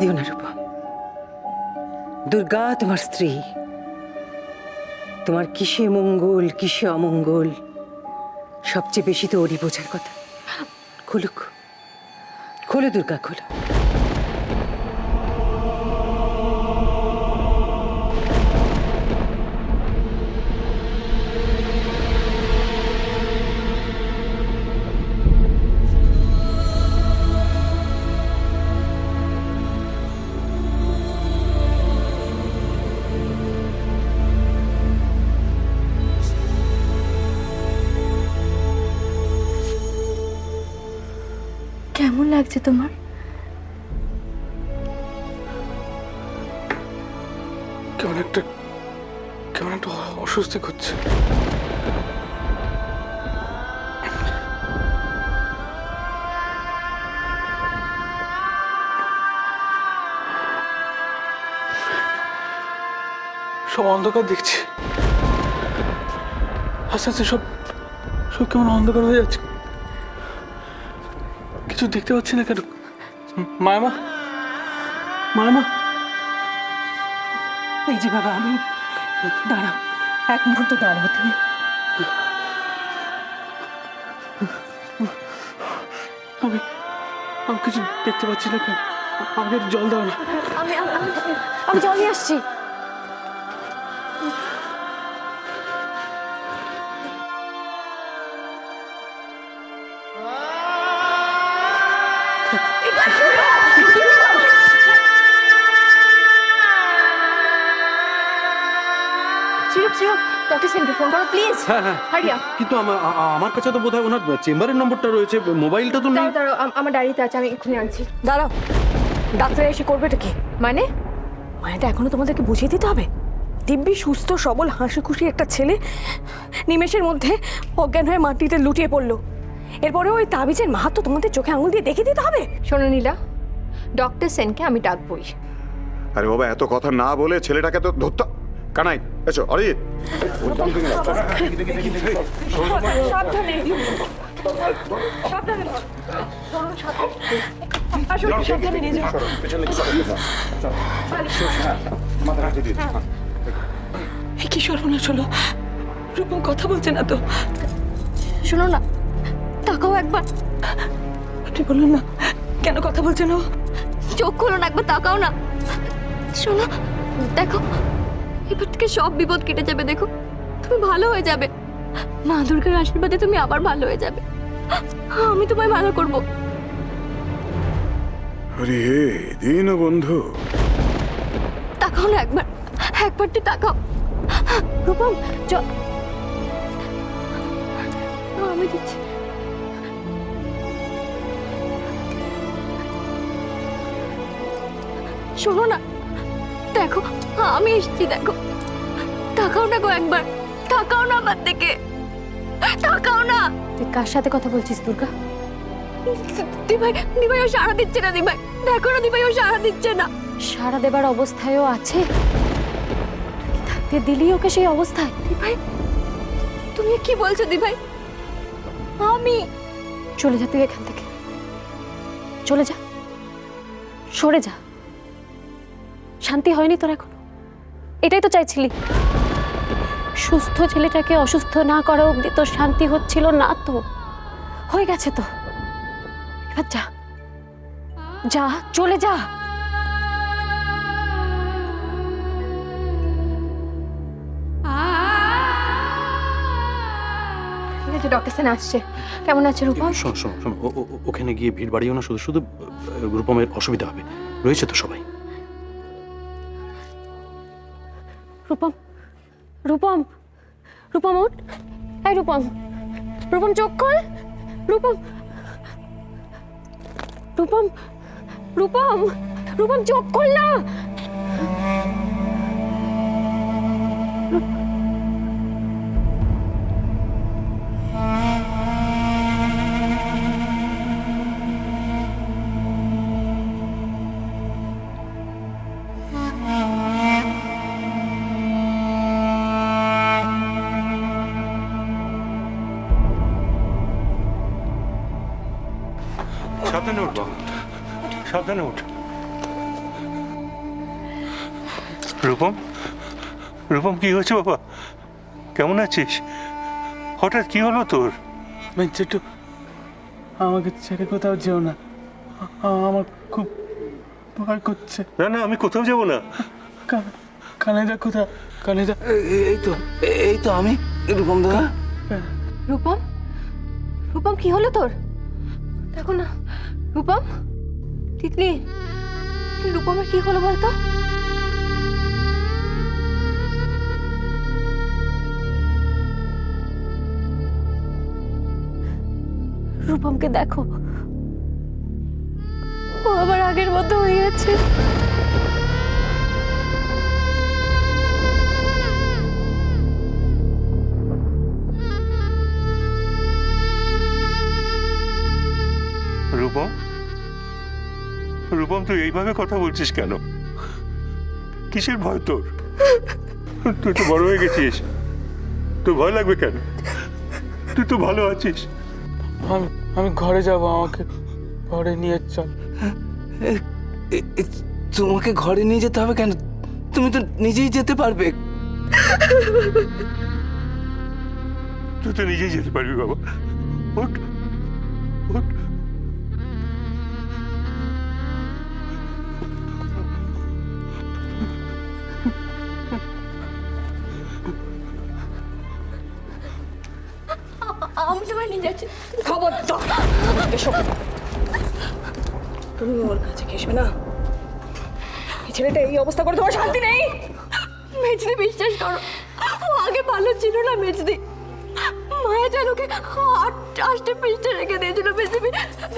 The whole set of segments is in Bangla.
দিও না রূপা। দুর্গা তোমার স্ত্রী, তোমার কিসে মঙ্গল কিসে অমঙ্গল সবচেয়ে বেশি তো ওরই বোঝার কথা। খুলুক, খোলো দুর্গা, খোলো। কেমন লাগছে তোমার? কেমন একটা অস্বস্তি করছে। সব অন্ধকার দেখছি, আস্তে আস্তে সব কেমন অন্ধকার হয়ে যাচ্ছে। কিছু দেখতে পাচ্ছি না কেন। মায়ামা, মায়ামা। এই যে বাবা, আমি দাঁড়াও, এক মুহূর্ত দাঁড়াও তুমি। আমি কিছু দেখতে পাচ্ছি না কেন। আমাকে একটু জল দাও না। আমি জল নিয়ে আসছি। ডক্টর সেনকে ফোন করো প্লিজ। হ্যাঁ হ্যাঁ, হারিয়া। কিন্তু আমার কাছে তো বোধহয় ওনার চেম্বারের নম্বরটা রয়েছে, মোবাইলটা তো নেই। দাঁড়াও দাঁড়াও, আমার ডায়েরিতে আছে, আমি এক্ষুনি আনছি। দাঁড়াও, ডাক্তার এসে করবে এটা কি? মানে মানেটা এখনো তোমাদেরকে বুঝিয়ে দিতে হবে? দিব্যি সুস্থ সবল হাসি খুশি একটা ছেলে নিমেষের মধ্যে অজ্ঞান হয়ে মাটিতে লুটিয়ে পড়লো। এরপরে ওই তাবিজের মাহাত্ম্য তোমাদের চোখে আঙুল দিয়ে দেখিয়ে দিতে হবে। শোনো নীলা, ডক্টর সেনকে আমি ডাকবই। আরে বাবা, এত কথা না বলে ছেলেটাকে তো ধরতে। কানাই এসো। অরিজিৎ, সাবধানে সাবধানে আসুন, সাবধানে নিয়ে যাও। কি সর্বনাশ হলো? রূপম কথা বলছে না তো? শোনো না, তাকাও একবার। আপনি বলুন না, কেন কথা বলছে না? চোখ খোলো না, একবার তাকাও না। শোনো, দেখো, এবার থেকে সব বিপদ কেটে যাবে। দেখো, তুমি ভালো হয়ে যাবে। মা দুর্গার আশীর্বাদে তুমি আবার ভালো হয়ে যাবে। আমি তোমায় ভালো করব। আরে দীনবন্ধু, তাকাও না একবার, একবার তুই তাকাও। রূপম, আমি দিচ্ছি। শোনো না, দেখো আমি এসেছি, দেখো। তাকাও না গো একবার, তাকাও না আমার দিকে, তাকাও না। তুই কার সাথে কথা বলছিস দুর্গা? দিভাই, দিভাই ও সাড়া দিচ্ছে না। দিভাই দেখো না, দিভাই ও সাড়া দিচ্ছে না। সাড়া দেবার অবস্থায়ও আছে? থাকতে দিলি ওকে সেই অবস্থায়? দিভাই তুমি কি বলছো? দিভাই আমি চলে যা, তুই এখান থেকে চলে যা, সরে যা। শান্তি হয়নি তোর এখনো? এটাই তো চাইছিলি? সুস্থ ছেলেটাকে অসুস্থ না করা অব্দি তোর শান্তি হচ্ছিল না তো? হয়ে গেছে তো, এবার যা, যা, চলে যা। ঠিক আছে, ডক্টর সেন আসছে। কেমন আছে রূপম? শোনো শোনো শোনো, ওখানে গিয়ে ভিড় বাড়িও না, শুধু শুধু রূপমের অসুবিধা হবে। রয়েছে তো সবাই। রূপম, রূপম, রূপম ওঠ। এই রূপম, রূপম চোখ খোল। রূপম, রূপম, রূপম, রূপম চোখ খোল না। সাবধানে উঠ বাবা, সাবধানে উঠ। রূপম, রূপম কি হয়েছে বাবা? কেমন আছিস? হঠাৎ কি হলো তোর? বেঞ্চেটু, আমাকে ছেড়ে কোথাও যেও না। আমার খুব ভয় করছে। না না, আমি কোথাও যাব না। কানেদা কোথা? কানেদা এই তো আমি রূপম দাদা। রূপম, রূপম কি হলো তোর? দেখো না রূপম, তিতলি, রূপমের কি হলো বলতো? রূপমকে দেখো, ও আবার আগের মতো হয়ে গেছে। রূপম, রূপম তুই এইভাবে কথা বলছিস কেন? কিসের ভয় তোর? তুই তো বড় হয়ে গেছিস, তোর ভয় লাগবে কেন? তুই তো ভালো আছিস। আমি ঘরে যাব, আমাকে ঘরে নিয়ে চল। তোমাকে ঘরে নিয়ে যেতে হবে কেন? তুমি তো নিজেই যেতে পারবে। তুই তো নিজেই যেতে পারবি বাবা। ওঠ, ওঠ। আমি তোমার নিয়ে যাচ্ছি। তুমি ওর কাছে ঘেসবে না। এই ছেলেটা এই অবস্থা করে তোমার শান্তি নেই। মেজদি, বিশ্বাস করো, ও আগে ভালো ছিল না মেজদি। মায়া জানুকে আষ্টে পৃষ্ঠে রেখে দিয়েছিল মেজদি।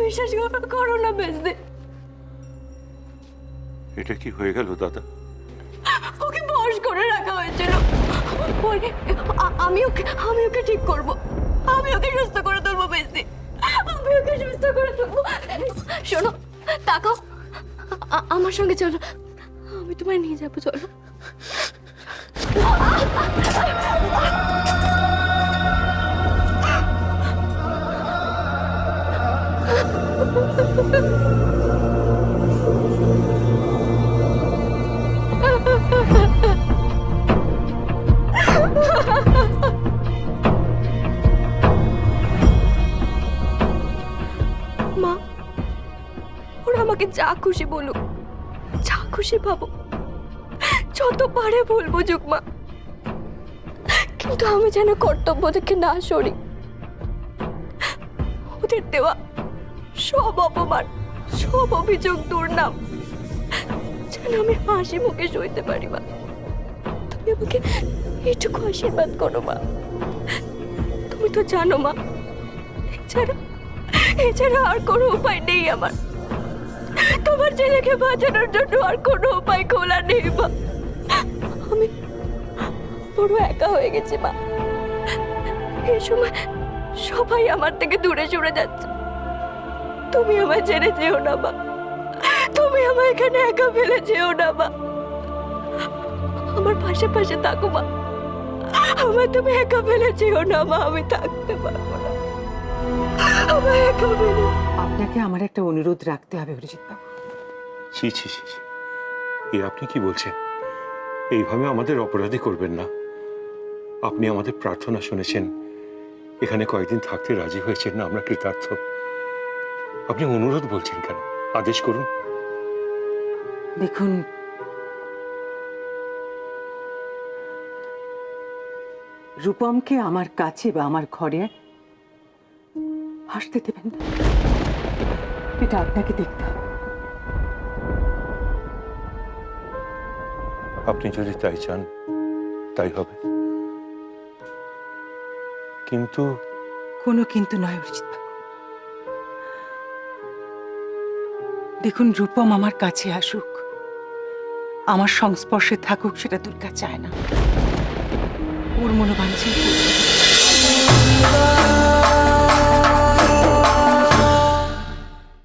বিশ্বাস করো না মেজদি। এটা কি হয়ে গেল দাদা? ওকে বশ করে রাখা হয়েছিল। আমি ওকে ঠিক করব। আমি ওকে সুস্থ করে তুলবো মেজদি। আমি ওকে সুস্থ করে তুলবো। শোনো, তাকাও, আমার সঙ্গে চলো, আমি তোমায় নিয়ে যাবো, চলো। মা, ওরা আমাকে যা খুশি বলুক, যা খুশি ভাবো, যত পারে ভুল বুঝুক মা, কিন্তু আমি যেন কর্তব্য থেকে না সরি। ওদের দেওয়া সব অপমান, সব অভিযোগ, দুর্নাম যেন আমি হাসি মুখে সইতে পারি মা। তুমি আমাকে এইটুকু আশীর্বাদ করো মা। তুমি তো জানো মা, এছাড়া আর কোনো উপায় নেই আমার। তোমার ছেলেকে বাঁচানোর জন্য আর কোনো উপায় খোলা নেই মা। আমি বড় একা হয়ে গেছি মা। এই সময় সবাই আমার থেকে দূরে সরে যাচ্ছে। তুমি আমায় ছেড়ে যেও না মা। তুমি আমায় এখানে একা ফেলে যেও না মা। আমার পাশে পাশে থাকো মা। আমায় তুমি একা ফেলে যেও না মা। আমি থাকতে পারবো না। আমায় একা ফেলে। আপনাকে আমার একটা অনুরোধ রাখতে হবে অরিজিৎ বাবু। ছি ছি ছি ছি। এ আপনি কি বলছেন? এইভাবে আমাদের অপরাধী করবেন না। আপনি আমাদের প্রার্থনা শুনেছেন, এখানে কয়েকদিন থাকতে রাজি হয়েছেন না, আমরা কৃতার্থ। আপনি অনুরোধ বলছেন কেন? আদেশ করুন। দেখুন, রূপমকে আমার কাছে বা আমার ঘরে আসতে দেবেন না। এটা আপনাকে দেখতে হবে। আপনি যদি তাই চান তাই হবে, কিন্তু কোনো কিন্তু নয় অরিজিৎ বাবু। দেখুন, রূপম আমার কাছে আসুক, আমার সংস্পর্শে থাকুক, সেটা দুর্গা চায় না। ওর মনোবাঞ্ছাই